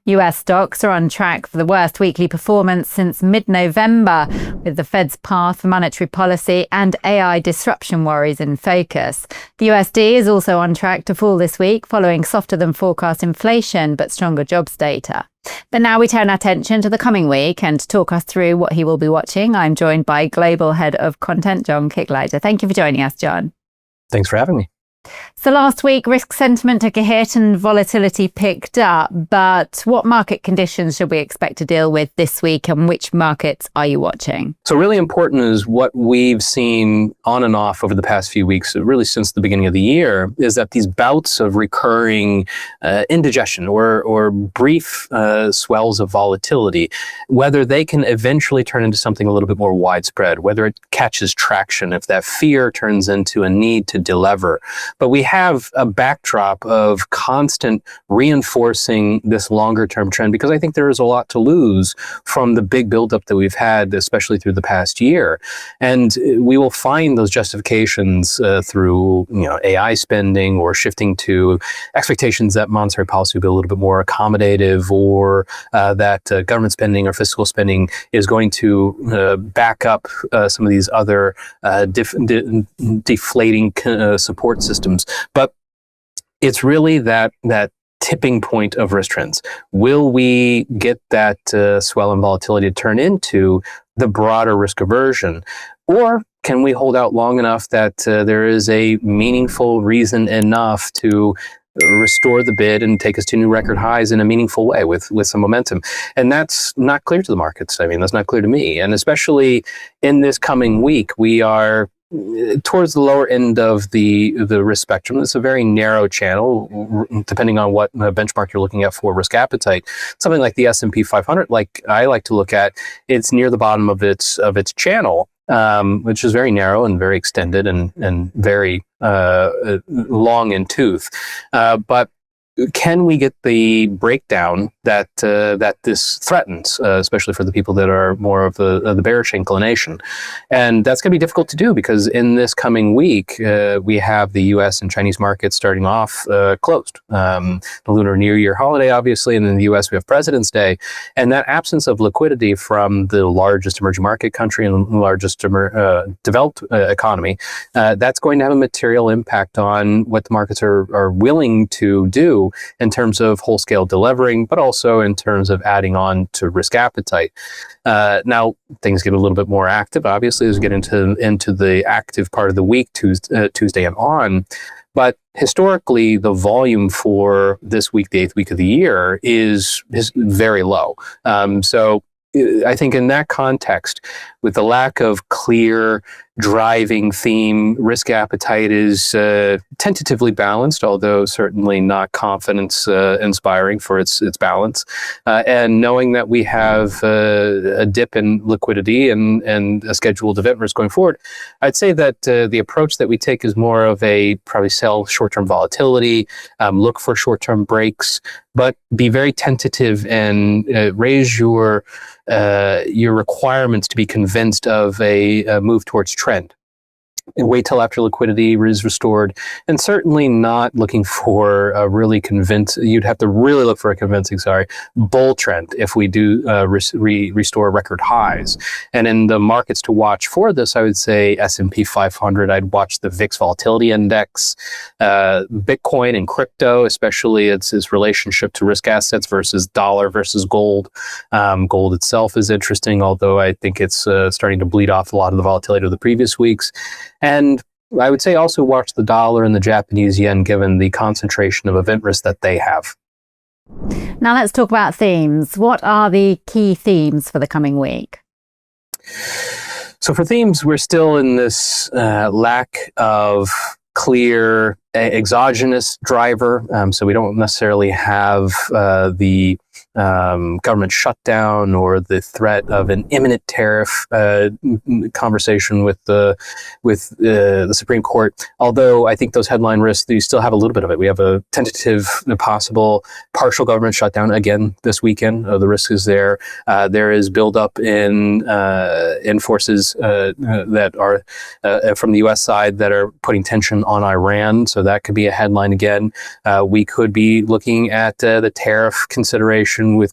US stocks are on track for the worst weekly performance since mid-November, with the Fed's path for monetary policy and AI disruption worries in focus. The USD is also on track to fall this week following softer than forecast inflation but stronger jobs data. But now we turn our attention to the coming week, and to talk us through what he will be watching, I'm joined by Global Head of Content, John Kicklighter. Thank you for joining us, John. Thanks for having me. So last week, risk sentiment took a hit and volatility picked up. But what market conditions should we expect to deal with this week, and which markets are you watching? So really important is what we've seen on and off over the past few weeks, really since the beginning of the year, is that these bouts of recurring indigestion or brief swells of volatility, whether they can eventually turn into something a little bit more widespread, whether it catches traction, if that fear turns into a need to delever. But we have a backdrop of constant reinforcing this longer term trend, because I think there is a lot to lose from the big buildup that we've had, especially through the past year. And we will find those justifications through AI spending, or shifting to expectations that monetary policy will be a little bit more accommodative, or that government spending or fiscal spending is going to back up some of these other deflating support systems. But it's really that tipping point of risk trends. Will we get that swell in volatility to turn into the broader risk aversion? Or can we hold out long enough that there is a meaningful reason enough to restore the bid and take us to new record highs in a meaningful way with some momentum? And that's not clear to the markets. I mean, that's not clear to me. And especially in this coming week, we are towards the lower end of the risk spectrum. It's a very narrow channel, depending on what benchmark you're looking at for risk appetite. Something like the S&P 500, like I like to look at, it's near the bottom of its channel, which is very narrow and very extended and very long in tooth. But can we get the breakdown that this threatens, especially for the people that are more of the bearish inclination? And that's going to be difficult to do, because in this coming week, we have the U.S. and Chinese markets starting off closed. The Lunar New Year holiday, obviously, and in the U.S. we have President's Day. And that absence of liquidity from the largest emerging market country and the largest developed economy, that's going to have a material impact on what the markets are willing to do in terms of whole-scale delevering, but also in terms of adding on to risk appetite. Now, things get a little bit more active, obviously, as we get into the active part of the week, Tuesday and on. But historically, the volume for this week, the eighth week of the year, is very low. So I think in that context, with the lack of clear driving theme, risk appetite is tentatively balanced, although certainly not confidence inspiring for its balance. And knowing that we have a dip in liquidity and a scheduled event risk going forward, I'd say that the approach that we take is more of a probably sell short-term volatility, look for short-term breaks, but be very tentative and raise your requirements to be convinced of a move towards trend. And wait till after liquidity is restored, and certainly not looking for a really you'd have to really look for a convincing, bull trend if we do restore record highs. And in the markets to watch for this, I would say S&P 500, I'd watch the VIX Volatility Index, Bitcoin and crypto, especially its relationship to risk assets versus dollar versus gold. Gold itself is interesting, although I think it's starting to bleed off a lot of the volatility of the previous weeks. And I would say also watch the dollar and the Japanese yen, given the concentration of event risk that they have. Now let's talk about themes. What are the key themes for the coming week? So for themes, we're still in this lack of clear exogenous driver. So we don't necessarily have the government shutdown or the threat of an imminent tariff conversation with the Supreme Court. Although I think those headline risks, you still have a little bit of it. We have a tentative, possible partial government shutdown again this weekend. The risk is there. There is buildup in forces that are from the U.S. side that are putting tension on Iran. So so that could be a headline again. We could be looking at the tariff consideration with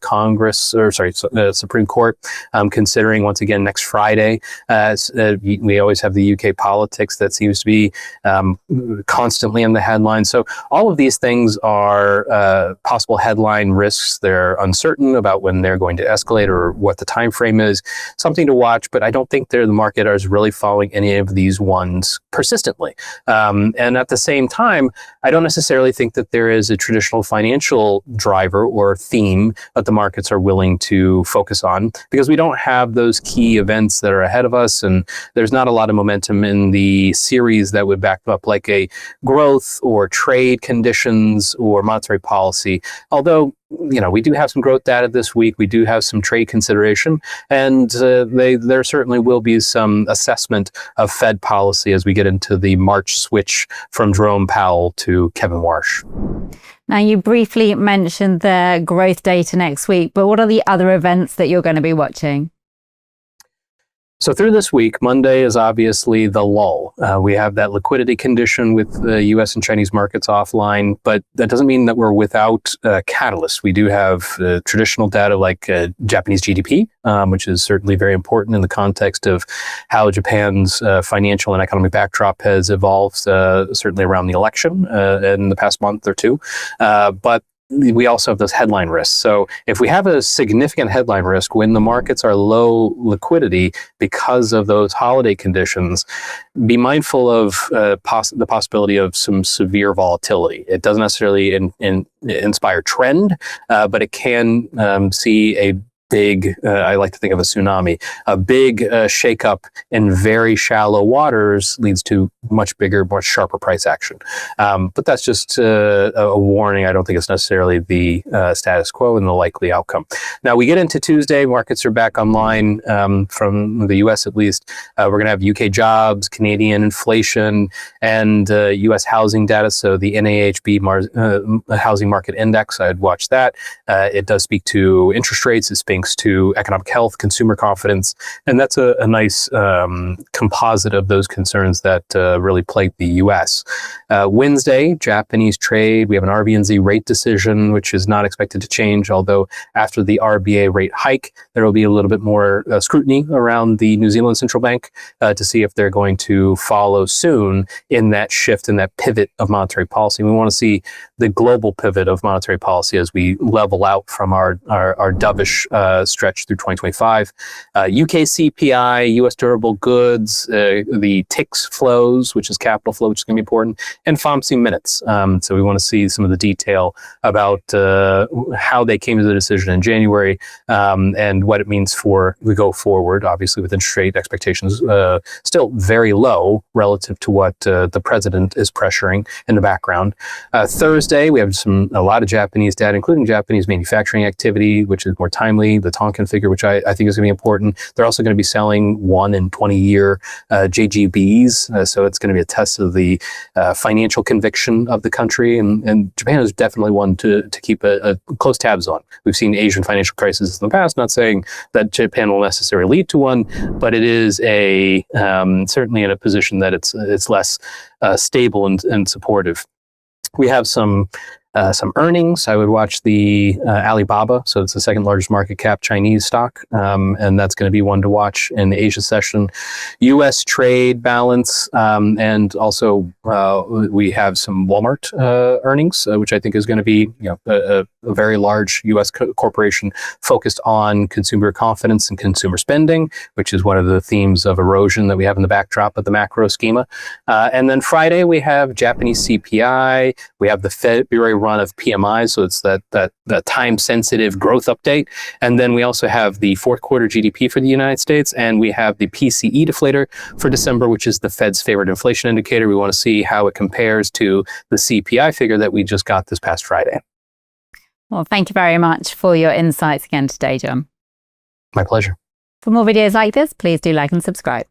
Supreme Court, considering once again next Friday. We always have the UK politics that seems to be constantly in the headlines. So all of these things are possible headline risks. They're uncertain about when they're going to escalate or what the time frame is. Something to watch, but I don't think the market is really following any of these ones persistently. And at the same time, I don't necessarily think that there is a traditional financial driver or theme that the markets are willing to focus on, because we don't have those key events that are ahead of us, and there's not a lot of momentum in the series that would back up, like a growth or trade conditions or monetary policy. Although, we do have some growth data this week. We do have some trade consideration, and there certainly will be some assessment of Fed policy as we get into the March switch from Jerome Powell to Kevin Warsh. Now, you briefly mentioned the growth data next week, but what are the other events that you're going to be watching? So through this week, Monday is obviously the lull. We have that liquidity condition with the U.S. and Chinese markets offline, but that doesn't mean that we're without catalysts. We do have traditional data like Japanese GDP, which is certainly very important in the context of how Japan's financial and economic backdrop has evolved, certainly around the election in the past month or two. But we also have those headline risks. So if we have a significant headline risk when the markets are low liquidity because of those holiday conditions, be mindful of the possibility of some severe volatility. It doesn't necessarily inspire trend, but it can see a big, I like to think of a tsunami, a big shakeup in very shallow waters leads to much bigger, much sharper price action. But that's just a warning. I don't think it's necessarily the status quo and the likely outcome. Now we get into Tuesday, markets are back online from the US at least. We're going to have UK jobs, Canadian inflation, and US housing data. So the NAHB housing market index, I'd watch that. It does speak to interest rates. It speaks to economic health, consumer confidence, and that's a nice composite of those concerns that really plague the U.S. Wednesday, Japanese trade. We have an RBNZ rate decision, which is not expected to change, although after the RBA rate hike, there will be a little bit more scrutiny around the New Zealand Central Bank to see if they're going to follow soon in that shift and that pivot of monetary policy. We want to see the global pivot of monetary policy as we level out from our dovish stretch through 2025. UK CPI, US durable goods, the TIX flows, which is capital flow, which is going to be important, and FOMC minutes. So we want to see some of the detail about how they came to the decision in January and what it means for the go forward, obviously with interest rate expectations still very low relative to what the president is pressuring in the background. Thursday, we have a lot of Japanese data, including Japanese manufacturing activity, which is more timely, the Tonkin figure, which I think is going to be important. They're also going to be selling 1 and 20-year JGBs, so it's going to be a test of the financial conviction of the country, and Japan is definitely one to keep a close tabs on. We've seen Asian financial crises in the past, not saying that Japan will necessarily lead to one, but it is certainly in a position that it's less stable and supportive. We have some earnings. I would watch the Alibaba, so it's the second largest market cap Chinese stock, and that's going to be one to watch in the Asia session. U.S. trade balance, and also we have some Walmart earnings, which I think is going to be a very large U.S. corporation focused on consumer confidence and consumer spending, which is one of the themes of erosion that we have in the backdrop of the macro schema. And then Friday we have Japanese CPI. We have the February run of PMI, so it's that time-sensitive growth update. And then we also have the fourth quarter GDP for the United States, and we have the PCE deflator for December, which is the Fed's favorite inflation indicator. We want to see how it compares to the CPI figure that we just got this past Friday. Well, thank you very much for your insights again today, John. My pleasure. For more videos like this, please do like and subscribe.